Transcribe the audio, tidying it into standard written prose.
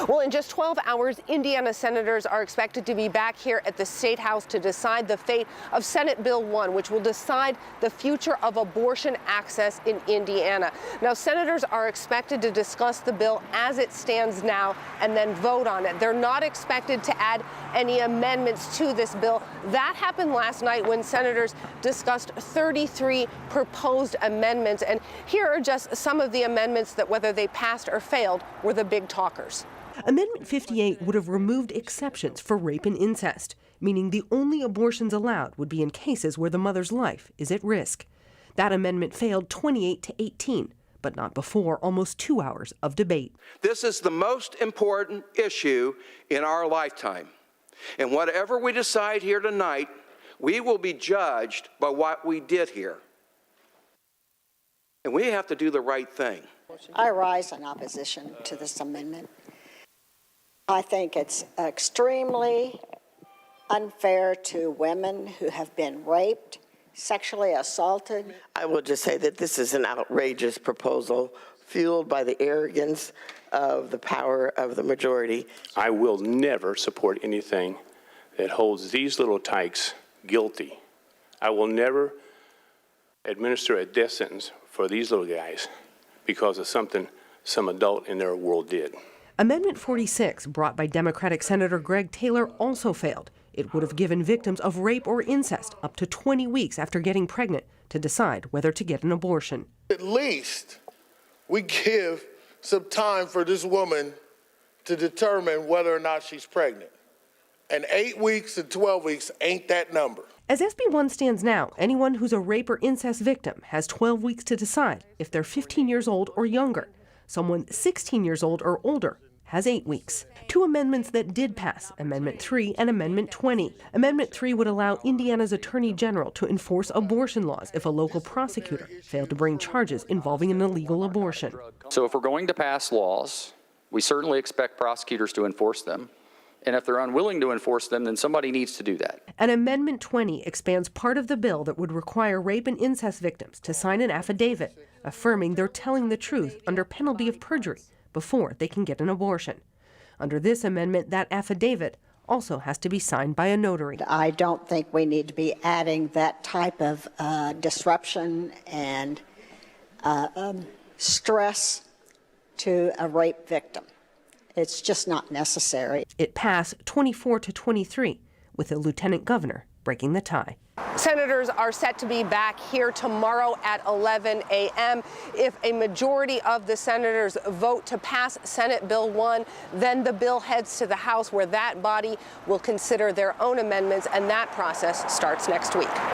Well, in just 12 hours, Indiana senators are expected to be back here at the Statehouse to decide the fate of Senate Bill 1, which will decide the future of abortion access in Indiana. Now, senators are expected to discuss the bill as it stands now and then vote on it. They're not expected to add any amendments to this bill. That happened last night when senators discussed 33 proposed amendments. And here are just some of the amendments that, whether they passed or failed, were the big talkers. Amendment 58 would have removed exceptions for rape and incest, meaning the only abortions allowed would be in cases where the mother's life is at risk. That amendment failed 28 to 18, but not before almost 2 hours of debate. This is the most important issue in our lifetime. And whatever we decide here tonight, we will be judged by what we did here. And we have to do the right thing. I rise in opposition to this amendment. I think it's extremely unfair to women who have been raped, sexually assaulted. I will just say that this is an outrageous proposal fueled by the arrogance of the power of the majority. I will never support anything that holds these little tykes guilty. I will never administer a death sentence for these little guys because of something some adult in their world did. Amendment 46, brought by Democratic Senator Greg Taylor, also failed. It would have given victims of rape or incest up to 20 weeks after getting pregnant to decide whether to get an abortion. At least we give some time for this woman to determine whether or not she's pregnant. And 8 weeks and 12 weeks ain't that number. As SB 1 stands now, anyone who's a rape or incest victim has 12 weeks to decide if they're 15 years old or younger. Someone 16 years old or older has 8 weeks. Two amendments that did pass, Amendment 3 and Amendment 20. Amendment 3 would allow Indiana's Attorney General to enforce abortion laws if a local prosecutor failed to bring charges involving an illegal abortion. So if we're going to pass laws, we certainly expect prosecutors to enforce them. And if they're unwilling to enforce them, then somebody needs to do that. And Amendment 20 expands part of the bill that would require rape and incest victims to sign an affidavit affirming they're telling the truth under penalty of perjury before they can get an abortion. Under this amendment, that affidavit also has to be signed by a notary. I don't think we need to be adding that type of disruption and stress to a rape victim. It's just not necessary. It passed 24 to 23, with the lieutenant governor breaking the tie. Senators are set to be back here tomorrow at 11 a.m. If a majority of the senators vote to pass Senate Bill 1, then the bill heads to the House, where that body will consider their own amendments, and that process starts next week.